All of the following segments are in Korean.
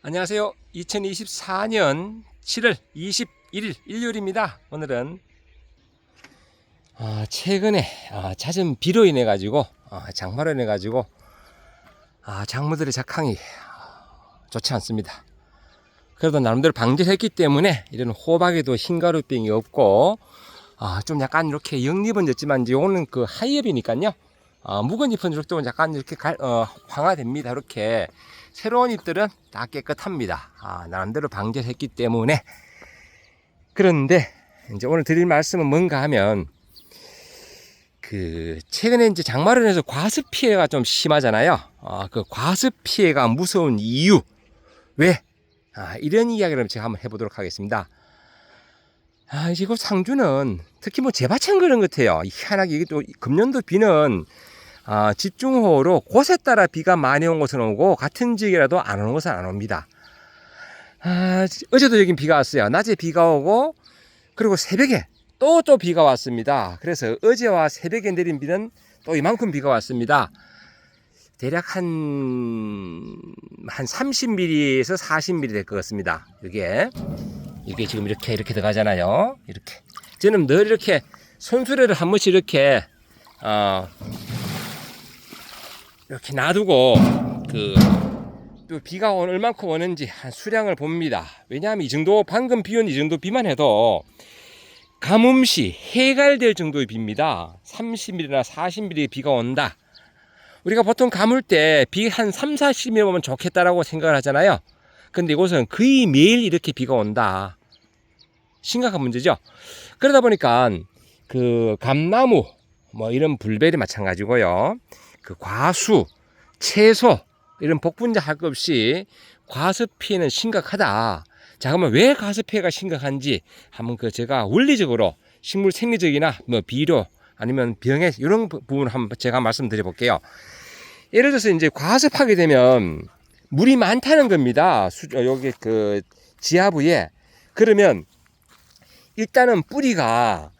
안녕하세요. 2024년 7월 21일 일요일입니다. 오늘은 최근에 잦은 비로 인해 가지고 장마로 인해 가지고 작물들의 작황이 좋지 않습니다. 그래도 나름대로 방제를 했기 때문에 이런 호박에도 흰가루병이 없고 좀 약간 이렇게 영잎은 졌지만 이제 요거는 그 하이엽이니까요. 묵은 잎은 이렇게 약간 이렇게 황화됩니다. 이렇게 새로운 잎들은 다 깨끗합니다. 나름대로 방제를 했기 때문에. 그런데 이제 오늘 드릴 말씀은 뭔가 하면 최근에 이제 장마로 인해서 과습 피해가 좀 심하잖아요. 그 과습 피해가 무서운 이유 왜? 이런 이야기를 제가 한번 해보도록 하겠습니다. 이거 상주는 특히 뭐 재밭은 그런 것 같아요. 희한하게 이게 또 금년도 비는 집중호우로 곳에 따라 비가 많이 온 곳은 오고 같은 지역이라도 안 오는 곳은 안 옵니다. 어제도 여긴 비가 왔어요. 낮에 비가 오고 그리고 새벽에 또 비가 왔습니다. 그래서 어제와 새벽에 내린 비는 또 이만큼 비가 왔습니다. 대략 한 30mm에서 40mm 될 것 같습니다. 이게 지금 이렇게 들어가잖아요. 이렇게 저는 늘 이렇게 손수레를 한 번씩 이렇게 놔두고 또 비가 얼만큼 오는지 한 수량을 봅니다. 왜냐하면 이 정도 방금 비온 이 정도 비만 해도 가뭄시 해갈될 정도의 비입니다. 30mm나 40mm 비가 온다. 우리가 보통 가물 때 비 한 3, 40mm 오면 좋겠다라고 생각을 하잖아요. 근데 이곳은 거의 매일 이렇게 비가 온다. 심각한 문제죠. 그러다 보니까 감나무 뭐 이런 불벨이 마찬가지고요. 과수, 채소 이런 복분자 할 것 없이 과습 피해는 심각하다. 자, 그러면 왜 과습 피해가 심각한지 한번 제가 원리적으로 식물 생리적이나 뭐 비료 아니면 병해 이런 부분 한번 제가 말씀드려 볼게요. 예를 들어서 이제 과습하게 되면 물이 많다는 겁니다. 여기 지하부에. 그러면 일단은 뿌리가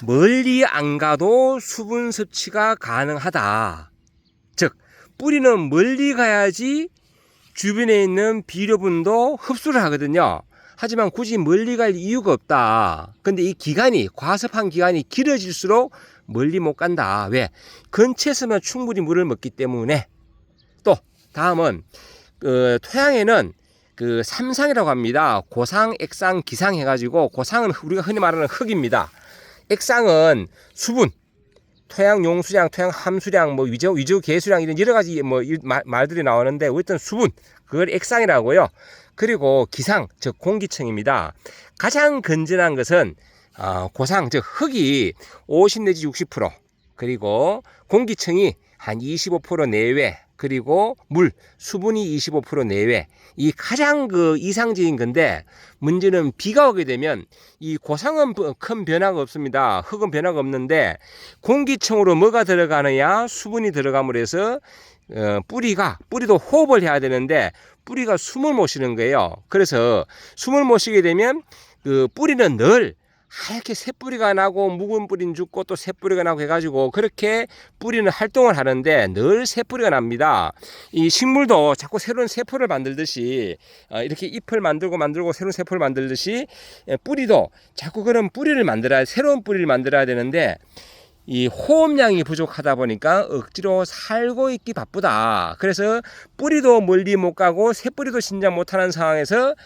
멀리 안 가도 수분 섭취가 가능하다. 즉 뿌리는 멀리 가야지 주변에 있는 비료분도 흡수를 하거든요. 하지만 굳이 멀리 갈 이유가 없다. 근데 이 기간이 과습한 기간이 길어질수록 멀리 못 간다. 왜? 근처에서만 충분히 물을 먹기 때문에. 또 다음은 토양에는 삼상이라고 합니다. 고상, 액상, 기상 해가지고 고상은 우리가 흔히 말하는 흙입니다. 액상은 수분, 토양 용수량, 토양 함수량, 뭐 위조 계수량 이런 여러 가지 뭐 말들이 나오는데 어떤 수분 그걸 액상이라고요. 그리고 기상 즉 공기층입니다. 가장 건전한 것은 고상 즉 흙이 50 내지 60% 그리고 공기층이 한 25% 내외 그리고 물 수분이 25% 내외 이 가장 이상적인 건데 문제는 비가 오게 되면 이 고상은 큰 변화가 없습니다. 흙은 변화가 없는데 공기층으로 뭐가 들어가느냐 수분이 들어감으로 해서 뿌리도 호흡을 해야 되는데 뿌리가 숨을 못 쉬는 거예요. 그래서 숨을 못 쉬게 되면 뿌리는 늘 하얗게 새뿌리가 나고 묵은 뿌리는 죽고 또 새뿌리가 나고 해가지고 그렇게 뿌리는 활동을 하는데 늘 새뿌리가 납니다. 이 식물도 자꾸 새로운 세포를 만들듯이 이렇게 잎을 만들고 새로운 세포를 만들듯이 뿌리도 자꾸 그런 뿌리를 새로운 뿌리를 만들어야 되는데 이 호흡량이 부족하다 보니까 억지로 살고 있기 바쁘다. 그래서 뿌리도 멀리 못 가고 새뿌리도 신장 못하는 상황에서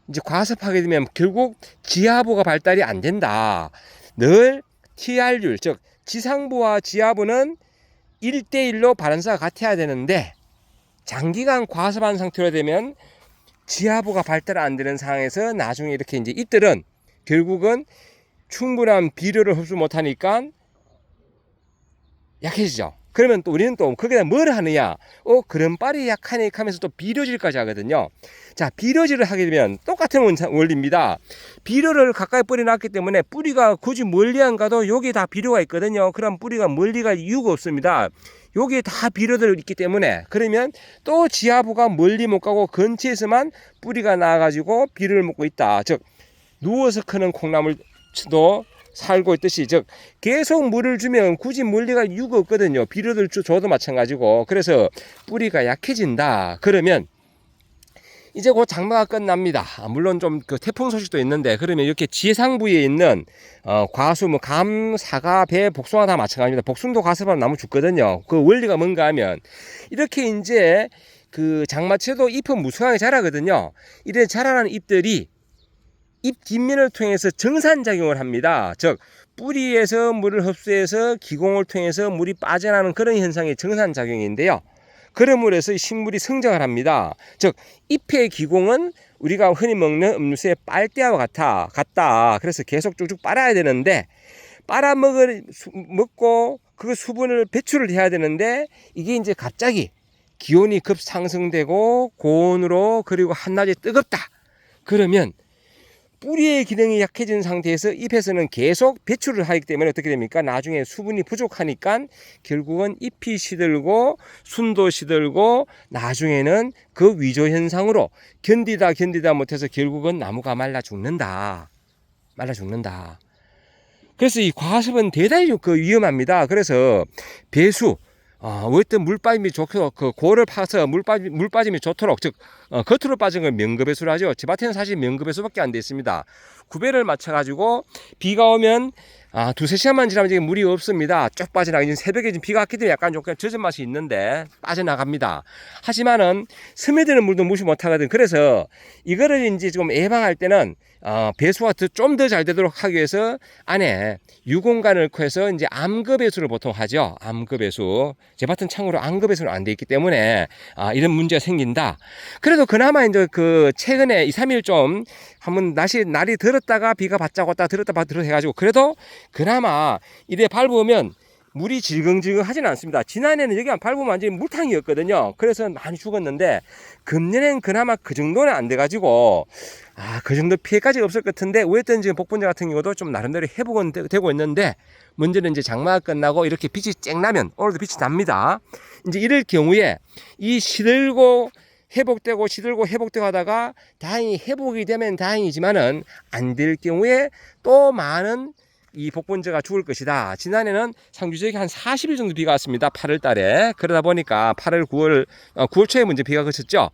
이제 과습하게 되면 결국 지하부가 발달이 안 된다. 늘 TR율 즉 지상부와 지하부는 1대1로 바란스가 같아야 되는데 장기간 과습한 상태로 되면 지하부가 발달 안 되는 상황에서 나중에 이렇게 이제 잎들은 결국은 충분한 비료를 흡수 못하니까 약해지죠. 그러면 또 우리는 또 거기다 뭘 하느냐? 그런 빨이 약하네 하면서 또 비료질까지 하거든요. 자, 비료질을 하게 되면 똑같은 원리입니다. 비료를 가까이 뿌려놨기 때문에 뿌리가 굳이 멀리 안 가도 여기에 다 비료가 있거든요. 그럼 뿌리가 멀리 갈 이유가 없습니다. 여기에 다 비료들이 있기 때문에 그러면 또 지하부가 멀리 못 가고 근처에서만 뿌리가 나와가지고 비료를 먹고 있다. 즉 누워서 크는 콩나물도 살고 있듯이 즉 계속 물을 주면 굳이 멀리 갈 이유가 없거든요. 비료를 줘도 마찬가지고. 그래서 뿌리가 약해진다. 그러면 이제 곧 장마가 끝납니다. 물론 좀 그 태풍 소식도 있는데, 그러면 이렇게 지상 부위에 있는 과수, 뭐 감, 사과, 배, 복숭아 다 마찬가지입니다. 복숭도 과습하면 나무 죽거든요. 그 원리가 뭔가 하면 이렇게 이제 그 장마채도 잎은 무성하게 자라거든요. 이래 자라는 잎들이 잎 뒷면을 통해서 정산작용을 합니다. 즉 뿌리에서 물을 흡수해서 기공을 통해서 물이 빠져나가는 그런 현상이 정산작용인데요. 그러므로 해서 식물이 성장을 합니다. 즉 잎의 기공은 우리가 흔히 먹는 음료수의 빨대와 같다. 그래서 계속 쭉쭉 빨아야 되는데, 먹고 그 수분을 배출을 해야 되는데, 이게 이제 갑자기 기온이 급상승되고 고온으로, 그리고 한낮에 뜨겁다. 그러면 뿌리의 기능이 약해진 상태에서 잎에서는 계속 배출을 하기 때문에 어떻게 됩니까? 나중에 수분이 부족하니까 결국은 잎이 시들고 순도 시들고 나중에는 그 위조 현상으로 견디다 못해서 결국은 나무가 말라 죽는다. 그래서 이 과습은 대단히 위험합니다. 그래서 배수, 어떤 물 빠짐이 좋도록, 그 고를 파서 물 빠짐이 좋도록, 즉 겉으로 빠진 걸 명급배수를 하죠. 제 밭에는 사실 명급배수밖에 안 돼 있습니다. 구배를 맞춰가지고 비가 오면 두세 시간만 지나면 이제 물이 없습니다. 쭉 빠져나가요. 새벽에 지금 비가 왔기 때문에 약간 좀 젖은 맛이 있는데 빠져나갑니다. 하지만은 스며드는 물도 무시 못하거든. 그래서 이거를 이제 좀 예방할 때는 배수가 좀 더 잘 되도록 하기 위해서 안에 유공간을 넣고 해서 이제 암급배수를 보통 하죠. 암급배수. 제 밭은 참고로 암급배수는 안 돼 있기 때문에 이런 문제가 생긴다. 그래도 그나마 이제 그 최근에 2, 3일 좀 한번 날이 들었다가 비가 바짝 왔다 들었다 해가지고 그래도 그나마 이래 밟으면 물이 질겅질겅 하진 않습니다. 지난해는 여기 밟으면 완전히 물탕이었거든요. 그래서 많이 죽었는데 금년엔 그나마 그 정도는 안 돼가지고 그 정도 피해까지 없을 것 같은데, 어쨌든 지금 복분자 같은 경우도 좀 나름대로 회복은 되고 있는데, 문제는 이제 장마가 끝나고 이렇게 빛이 쨍 나면, 오늘도 빛이 납니다. 이제 이럴 경우에 이 시들고 회복되고 하다가 다행히 회복이 되면 다행이지만은 안 될 경우에 또 많은 이 복분자가 죽을 것이다. 지난해는 상주 지역에 한 40일 정도 비가 왔습니다. 8월 달에. 그러다 보니까 8월, 9월 초에 먼저 비가 그쳤죠.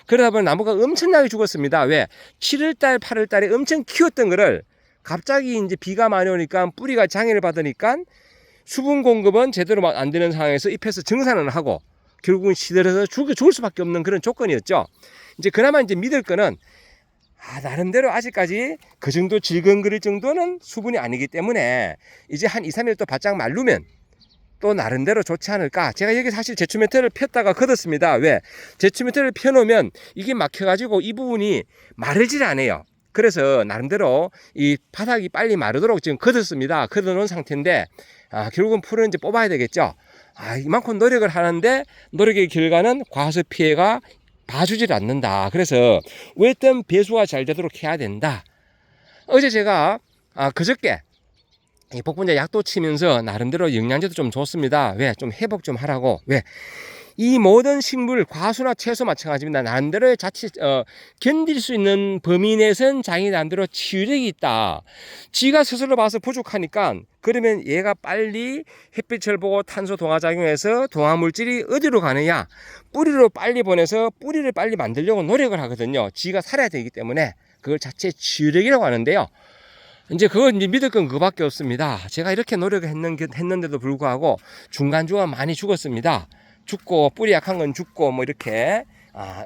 그러다 보니 나무가 엄청나게 죽었습니다. 왜? 7월 달, 8월 달에 엄청 키웠던 거를 갑자기 이제 비가 많이 오니까 뿌리가 장애를 받으니까 수분 공급은 제대로 안 되는 상황에서 잎에서 정산을 하고 결국은 시들어서 죽을 수밖에 없는 그런 조건이었죠. 이제 그나마 이제 믿을 거는 나름대로 아직까지 그 정도 질겅거릴 정도는 수분이 아니기 때문에 이제 한 2, 3일 또 바짝 마르면 또 나름대로 좋지 않을까. 제가 여기 사실 제초메테를 폈다가 걷었습니다. 왜? 제초메테를 펴놓으면 이게 막혀가지고 이 부분이 마르질 않아요. 그래서 나름대로 이 바닥이 빨리 마르도록 지금 걷었습니다. 걷어놓은 상태인데 결국은 풀은 이제 뽑아야 되겠죠. 이만큼 노력을 하는데 노력의 결과는 과습 피해가 봐주질 않는다. 그래서 어떤 배수가 잘 되도록 해야 된다. 어제 제가 그저께 이 복분자 약도 치면서 나름대로 영양제도 좀 줬습니다. 왜? 좀 회복 좀 하라고. 왜? 이 모든 식물, 과수나 채소 마찬가지입니다. 나름대로의 견딜 수 있는 범위 내에선 자기 나름대로 치유력이 있다. 지가 스스로 봐서 부족하니까 그러면 얘가 빨리 햇빛을 보고 탄소 동화작용해서 동화물질이 어디로 가느냐? 뿌리로 빨리 보내서 뿌리를 빨리 만들려고 노력을 하거든요. 지가 살아야 되기 때문에 그걸 자체 치유력이라고 하는데요. 이제 그건 믿을 건 그거밖에 없습니다. 제가 이렇게 노력을 했는데도 불구하고 중간중간 많이 죽었습니다. 죽고 뿌리 약한 건 죽고 뭐 이렇게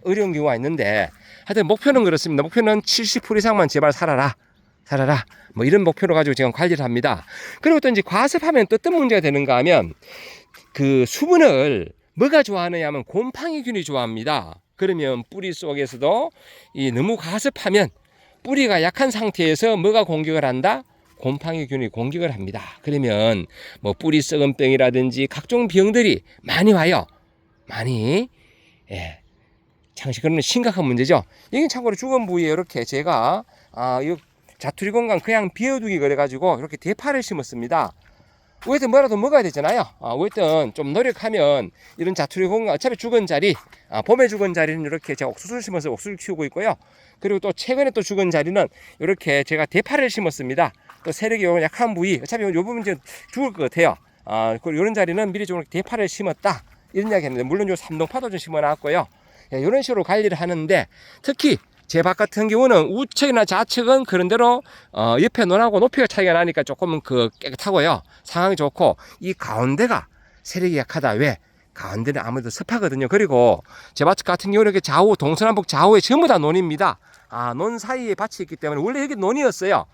어려운 경우가 있는데, 하여튼 목표는 그렇습니다. 목표는 70% 이상만 제발 살아라 뭐 이런 목표로 가지고 지금 관리를 합니다. 그리고 또 이제 과습하면 또 어떤 문제가 되는가 하면 그 수분을 뭐가 좋아하느냐 하면 곰팡이균이 좋아합니다. 그러면 뿌리 속에서도 이 너무 과습하면 뿌리가 약한 상태에서 뭐가 공격을 한다? 곰팡이균이 공격을 합니다. 그러면 뭐 뿌리 썩은 병이라든지 각종 병들이 많이 와요. 당시 그런 심각한 문제죠. 이게 참고로 죽은 부위에 이렇게 제가 이 자투리 공간 그냥 비워두기 그래가지고 이렇게 대파를 심었습니다. 어쨌든 뭐라도 먹어야 되잖아요. 어쨌든 좀 노력하면 이런 자투리 공간, 어차피 죽은 자리, 봄에 죽은 자리는 이렇게 제가 옥수수를 심어서 옥수수를 키우고 있고요. 그리고 또 최근에 또 죽은 자리는 이렇게 제가 대파를 심었습니다. 또 세력이 약한 부위, 어차피 요 부분 이제 죽을 것 같아요. 그리고 이런 자리는 미리 좀 대파를 심었다. 이런 이야기 했는데, 물론 요 삼동파도 좀 심어놨고요. 이런 식으로 관리를 하는데, 특히 제 밭 같은 경우는 우측이나 좌측은 그런대로 옆에 논하고 높이가 차이가 나니까 조금은 깨끗하고요, 상황이 좋고, 이 가운데가 세력이 약하다. 왜? 가운데는 아무래도 습하거든요. 그리고 제 밭 같은 경우는 이렇게 좌우, 동서남북 좌우에 전부 다 논입니다. 논 사이에 밭이 있기 때문에, 원래 여기 논이었어요.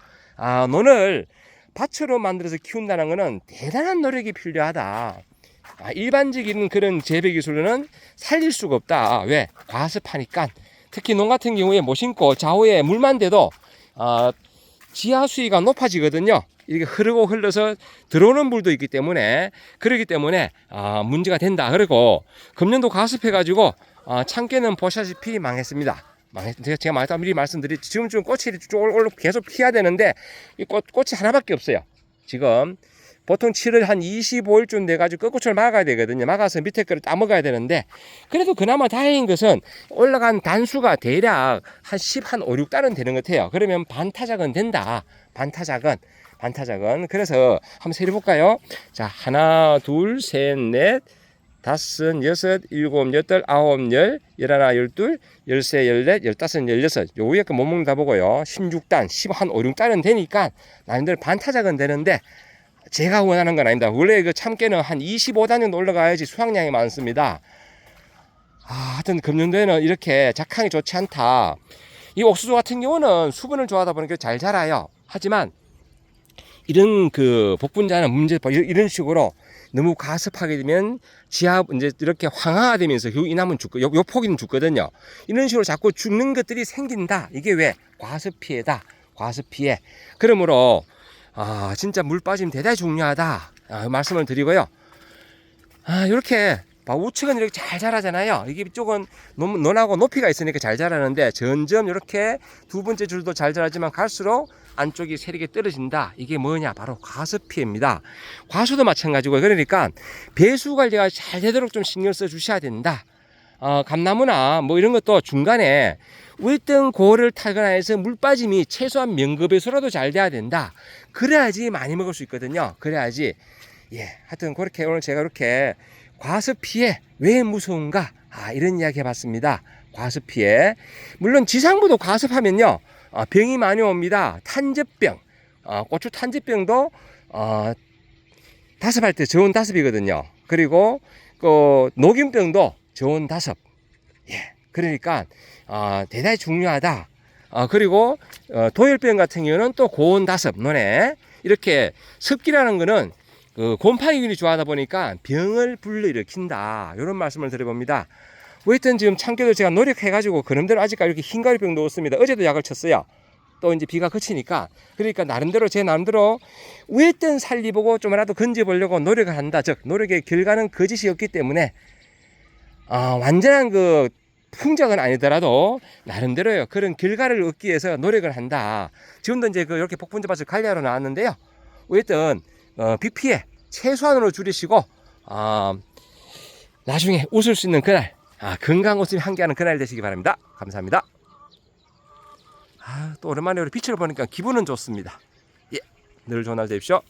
논을 밭으로 만들어서 키운다는 것은 대단한 노력이 필요하다. 일반적인 그런 재배 기술로는 살릴 수가 없다. 왜? 과습하니까. 특히 논 같은 경우에 못 심고 좌우에 물만 대도 지하 수위가 높아지거든요. 이렇게 흐르고 흘러서 들어오는 물도 있기 때문에, 그렇기 때문에 문제가 된다. 그리고 금년도 과습해가지고 참깨는 보시다시피 망했습니다. 제가 미리 말씀드렸지. 지금 좀 꽃이 계속 피어야 되는데 이 꽃이 하나밖에 없어요. 지금 보통 7월 한 25일쯤 돼가지고 끝꽃을 막아야 되거든요. 막아서 밑에 거를 따먹어야 되는데, 그래도 그나마 다행인 것은 올라간 단수가 대략 한 5, 6달은 되는 것 같아요. 그러면 반타작은 된다. 반타작은. 그래서 한번 세려볼까요? 자, 하나, 둘, 셋, 넷, 다섯, 여섯, 일곱, 여덟, 아홉, 열, 열하나, 열둘, 열세, 열넷, 열다섯, 열여섯. 요 위에 거 못 먹는다 보고요. 16단, 5, 6단은 되니까 나름대로 반타작은 되는데, 제가 원하는 건 아닙니다. 원래 그 참깨는 한 25단 정도 올라가야지 수확량이 많습니다. 하여튼 금년도에는 이렇게 작황이 좋지 않다. 이 옥수수 같은 경우는 수분을 좋아하다 보니까 잘 자라요. 하지만 이런 그 복분자는 문제, 이런 식으로 너무 과습하게 되면 지하 이제 이렇게 황화가 되면서 이 나무는 요 포기는 죽거든요. 이런 식으로 자꾸 죽는 것들이 생긴다. 이게 왜? 과습 피해다. 과습 피해. 그러므로 진짜 물 빠짐 대단히 중요하다. 말씀을 드리고요. 이렇게 우측은 이렇게 잘 자라잖아요. 이게 이쪽은 논하고 높이가 있으니까 잘 자라는데, 점점 이렇게 두 번째 줄도 잘 자라지만 갈수록 안쪽이 세력이 떨어진다. 이게 뭐냐? 바로 과습 피해입니다. 과수도 마찬가지고, 그러니까 배수 관리가 잘 되도록 좀 신경 써 주셔야 된다. 감나무나 뭐 이런 것도 중간에 월등 고를 타거나 해서 물 빠짐이 최소한 명급에서라도 잘 돼야 된다. 그래야지 많이 먹을 수 있거든요. 그래야지. 하여튼 그렇게 오늘 제가 이렇게 과습 피해 왜 무서운가? 이런 이야기 해봤습니다. 과습 피해. 물론 지상부도 과습하면요, 병이 많이 옵니다. 탄저병, 고추 탄저병도 다습할 때 좋은 다습이거든요. 그리고 녹균병도 좋은 다습. 그러니까 대단히 중요하다. 그리고 도열병 같은 경우는 또 고온 다습 논에, 이렇게 습기라는 거는 곰팡이균이 좋아하다 보니까 병을 불러일으킨다. 이런 말씀을 드려봅니다. 하여튼 지금 참깨도 제가 노력해가지고 그놈대로 아직까지 이렇게 흰가루병도 없습니다. 어제도 약을 쳤어요. 또 이제 비가 그치니까. 그러니까 제 나름대로 하여튼 살리보고 좀이라도 건져보려고 노력을 한다. 즉 노력의 결과는 거짓이 없기 때문에 완전한 그 풍작은 아니더라도 나름대로요, 그런 결과를 얻기 위해서 노력을 한다. 지금도 이제 이렇게 복분자밭을 관리하러 나왔는데요. 하여튼 비 피해 최소한으로 줄이시고 나중에 웃을 수 있는 그날, 건강 웃음이 함께하는 그날 되시기 바랍니다. 감사합니다. 또 오랜만에 우리 빛을 보니까 기분은 좋습니다. 늘 좋은 날 되십시오.